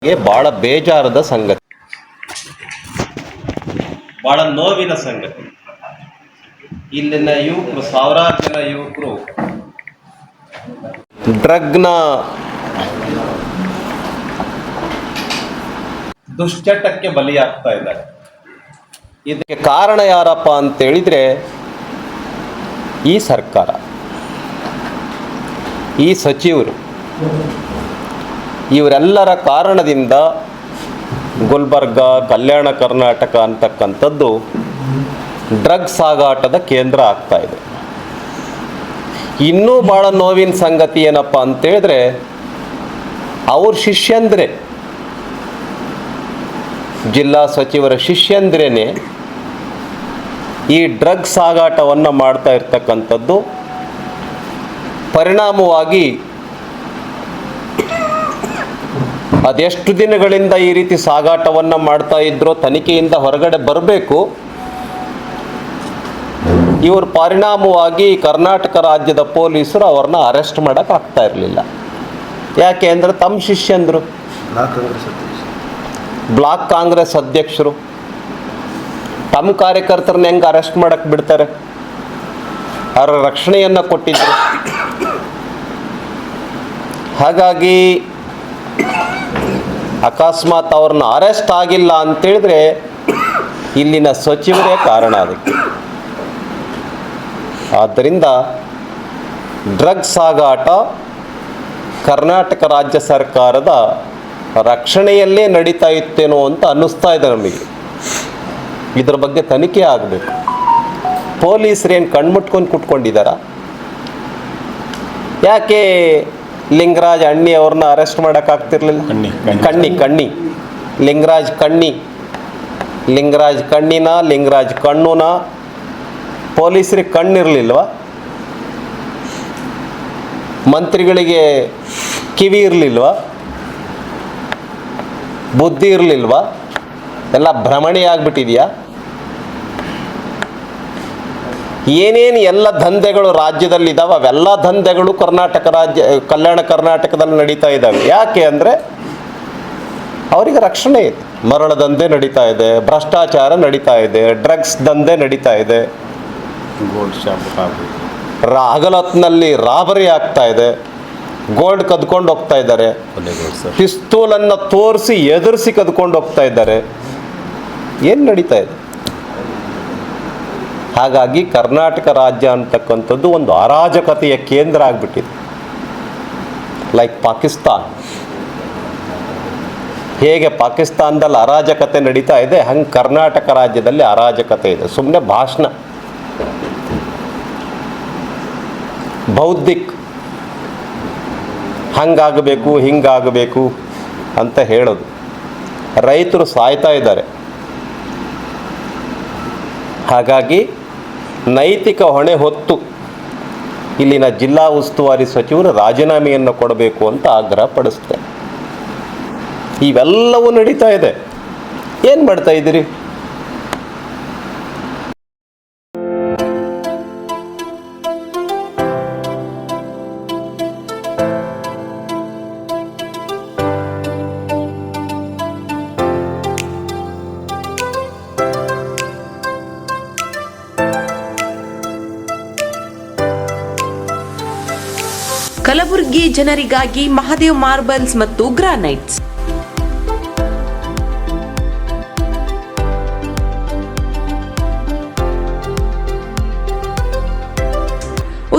ಬಹಳ ಬೇಜಾರದ ಸಂಗತಿ, ಬಹಳ ನೋವಿನ ಸಂಗತಿ. ಇಲ್ಲಿನ ಯುವಕರು, ಸಾವಿರಾರು ಜನ ಯುವಕರು ಡ್ರಗ್ನ ದುಶ್ಚಟಕ್ಕೆ ಬಲಿಯಾಗ್ತಾ ಇದ್ದಾರೆ. ಇದಕ್ಕೆ ಕಾರಣ ಯಾರಪ್ಪ ಅಂತ ಹೇಳಿದ್ರೆ ಈ ಸರ್ಕಾರ, ಈ ಸಚಿವರು, ಇವರೆಲ್ಲರ ಕಾರಣದಿಂದ ಗುಲ್ಬರ್ಗ, ಕಲ್ಯಾಣ ಕರ್ನಾಟಕ ಅಂತಕ್ಕಂಥದ್ದು ಡ್ರಗ್ಸ್ ಸಾಗಾಟದ ಕೇಂದ್ರ ಆಗ್ತಾ ಇದೆ. ಇನ್ನೂ ಭಾಳ ನೋವಿನ ಸಂಗತಿ ಏನಪ್ಪ ಅಂತೇಳಿದ್ರೆ ಅವ್ರ ಶಿಷ್ಯಂದ್ರೆ, ಜಿಲ್ಲಾ ಸಚಿವರ ಶಿಷ್ಯಂದ್ರೇನೆ ಈ ಡ್ರಗ್ಸ್ ಸಾಗಾಟವನ್ನು ಮಾಡ್ತಾ ಇರ್ತಕ್ಕಂಥದ್ದು. ಪರಿಣಾಮವಾಗಿ ಅದೆಷ್ಟು ದಿನಗಳಿಂದ ಈ ರೀತಿ ಸಾಗಾಟವನ್ನು ಮಾಡ್ತಾ ಇದ್ರೋ ತನಿಖೆಯಿಂದ ಹೊರಗಡೆ ಬರಬೇಕು. ಇವರು ಪರಿಣಾಮವಾಗಿ ಕರ್ನಾಟಕ ರಾಜ್ಯದ ಪೊಲೀಸರು ಅವ್ರನ್ನ ಅರೆಸ್ಟ್ ಮಾಡೋಕೆ ಆಗ್ತಾ ಇರಲಿಲ್ಲ. ಯಾಕೆ ಅಂದರೆ ತಮ್ಮ ಶಿಷ್ಯಂದರು, ಬ್ಲಾಕ್ ಕಾಂಗ್ರೆಸ್ ಅಧ್ಯಕ್ಷರು ತಮ್ಮ ಕಾರ್ಯಕರ್ತರನ್ನ ಹೆಂಗೆ ಅರೆಸ್ಟ್ ಮಾಡಕ್ಕೆ ಬಿಡ್ತಾರೆ? ಅವರ ರಕ್ಷಣೆಯನ್ನು ಕೊಟ್ಟಿದ್ರು. ಹಾಗಾಗಿ ಅಕಸ್ಮಾತ್ ಅವ್ರನ್ನ ಅರೆಸ್ಟ್ ಆಗಿಲ್ಲ ಅಂತೇಳಿದ್ರೆ ಇಲ್ಲಿನ ಸಚಿವರೇ ಕಾರಣ ಅದಕ್ಕೆ. ಆದ್ದರಿಂದ ಡ್ರಗ್ಸ್ ಸಾಗಾಟ ಕರ್ನಾಟಕ ರಾಜ್ಯ ಸರ್ಕಾರದ ರಕ್ಷಣೆಯಲ್ಲೇ ನಡೀತಾ ಇತ್ತೇನೋ ಅಂತ ಅನ್ನಿಸ್ತಾ ಇದೆ ನಮಗೆ. ಇದ್ರ ಬಗ್ಗೆ ತನಿಖೆ ಆಗಬೇಕು. ಪೊಲೀಸರೇನು ಕಣ್ಮುಟ್ಕೊಂಡು ಕುಟ್ಕೊಂಡಿದ್ದಾರ? ಯಾಕೆ ಲಿಂಗರಾಜ್ ಅಣ್ಣಿ ಅವ್ರನ್ನ ಅರೆಸ್ಟ್ ಮಾಡೋಕ್ಕಾಗ್ತಿರ್ಲಿಲ್ಲ? ಕಣ್ಣಿ ಲಿಂಗರಾಜ್ ಕಣ್ಣಿನ ಲಿಂಗರಾಜ್ ಕಣ್ಣುನ ಪೊಲೀಸರಿಗೆ ಕಣ್ಣಿರಲಿಲ್ವ? ಮಂತ್ರಿಗಳಿಗೆ ಕಿವಿ ಇರಲಿಲ್ವ? ಬುದ್ಧಿ ಇರಲಿಲ್ವ? ಎಲ್ಲ ಭ್ರಮಣೆ ಆಗ್ಬಿಟ್ಟಿದೆಯಾ? ಏನೇನು ಎಲ್ಲ ದಂಧೆಗಳು ರಾಜ್ಯದಲ್ಲಿದ್ದಾವೆ ಅವೆಲ್ಲ ದಂಧೆಗಳು ಕಲ್ಯಾಣ ಕರ್ನಾಟಕದಲ್ಲಿ ನಡೀತಾ ಇದ್ದಾವೆ. ಯಾಕೆ ಅಂದರೆ ಅವರಿಗೆ ರಕ್ಷಣೆ ಇದೆ. ಮರಳ ದಂಧೆ ನಡೀತಾ ಇದೆ, ಭ್ರಷ್ಟಾಚಾರ ನಡೀತಾ ಇದೆ, ಡ್ರಗ್ಸ್ ದಂಧೆ ನಡೀತಾ ಇದೆ, ಗೋಲ್ಡ್ ಶಾಪ್ ಹಗಲತ್ನಲ್ಲಿ ರಾಬರಿ ಆಗ್ತಾ ಇದೆ, ಗೋಲ್ಡ್ ಕದ್ಕೊಂಡು ಹೋಗ್ತಾ ಇದ್ದಾರೆ, ಪಿಸ್ತೂಲನ್ನು ತೋರಿಸಿ ಎದುರಿಸಿ ಕದ್ಕೊಂಡು ಹೋಗ್ತಾ ಇದ್ದಾರೆ. ಏನು ನಡೀತಾ ಇದೆ? ಹಾಗಾಗಿ ಕರ್ನಾಟಕ ರಾಜ್ಯ ಅಂತಕ್ಕಂಥದ್ದು ಒಂದು ಅರಾಜಕತೆಯ ಕೇಂದ್ರ ಆಗಿಬಿಟ್ಟಿದೆ. ಲೈಕ್ ಪಾಕಿಸ್ತಾನ್, ಹೇಗೆ ಪಾಕಿಸ್ತಾನದಲ್ಲಿ ಅರಾಜಕತೆ ನಡೀತಾ ಇದೆ ಹಂಗೆ ಕರ್ನಾಟಕ ರಾಜ್ಯದಲ್ಲಿ ಅರಾಜಕತೆ ಇದೆ. ಸುಮ್ಮನೆ ಭಾಷಣ, ಬೌದ್ಧಿಕ್, ಹಂಗಾಗಬೇಕು ಹಿಂಗಾಗಬೇಕು ಅಂತ ಹೇಳೋದು. ರೈತರು ಸಾಯ್ತಾ ಇದ್ದಾರೆ. ಹಾಗಾಗಿ ನೈತಿಕ ಹೊಣೆ ಹೊತ್ತು ಇಲ್ಲಿನ ಜಿಲ್ಲಾ ಉಸ್ತುವಾರಿ ಸಚಿವರು ರಾಜೀನಾಮೆಯನ್ನು ಕೊಡಬೇಕು ಅಂತ ಆಗ್ರಹ ಪಡಿಸ್ತೇನೆ. ಇವೆಲ್ಲವೂ ನಡೀತಾ ಇದೆ. ಏನು ಮಾಡ್ತಾ ಇದ್ದೀರಿ? ಕಲಬುರಗಿ ಜನರಿಗಾಗಿ ಮಹಾದೇವ್ ಮಾರ್ಬಲ್ಸ್ ಮತ್ತು ಗ್ರಾನೈಟ್ಸ್.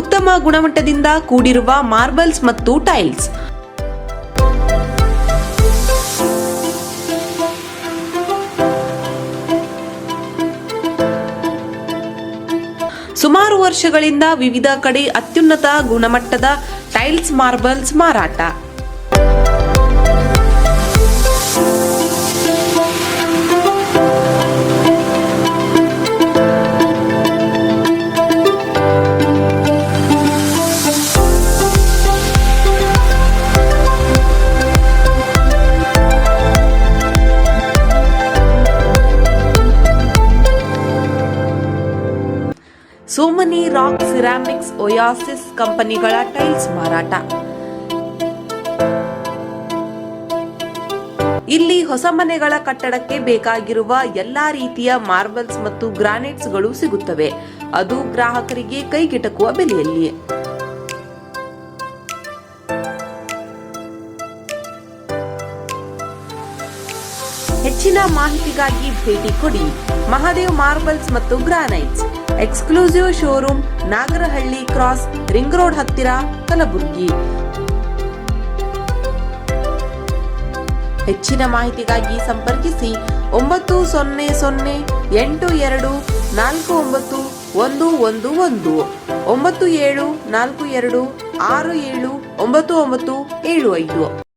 ಉತ್ತಮ ಗುಣಮಟ್ಟದಿಂದ ಕೂಡಿರುವ ಮಾರ್ಬಲ್ಸ್ ಮತ್ತು ಟೈಲ್ಸ್. ಸುಮಾರು ವರ್ಷಗಳಿಂದ ವಿವಿಧ ಕಡೆ ಅತ್ಯುನ್ನತ ಗುಣಮಟ್ಟದ ಟೈಲ್ಸ್, ಮಾರ್ಬಲ್ಸ್ ಮಾರಾಟ. ಸೋಮನಿ ರಾಕ್, ಸಿರಾಮಿಕ್ಸ್, ಒಯಾಸಿಸ್ ಕಂಪನಿಗಳ ಟೈಲ್ಸ್ ಮಾರಾಟ. ಇಲ್ಲಿ ಹೊಸ ಮನೆಗಳ ಕಟ್ಟಡಕ್ಕೆ ಬೇಕಾಗಿರುವ ಎಲ್ಲಾ ರೀತಿಯ ಮಾರ್ಬಲ್ಸ್ ಮತ್ತು ಗ್ರಾನೈಟ್ಸ್ಗಳು ಸಿಗುತ್ತವೆ, ಅದು ಗ್ರಾಹಕರಿಗೆ ಕೈಗೆಟಕುವ ಬೆಲೆಯಲ್ಲಿ. ಹೆಚ್ಚಿನ ಮಾಹಿತಿಗಾಗಿ ಭೇಟಿ ಕೊಡಿ ಮಹಾದೇವ್ ಮಾರ್ಬಲ್ಸ್ ಮತ್ತು granites, exclusive showroom, Nagarahalli cross, ring road ಹತ್ತಿರ, ಕಲಬುರಗಿ. ಹೆಚ್ಚಿನ ಮಾಹಿತಿಗಾಗಿ ಸಂಪರ್ಕಿಸಿ 9008249111 9742679975.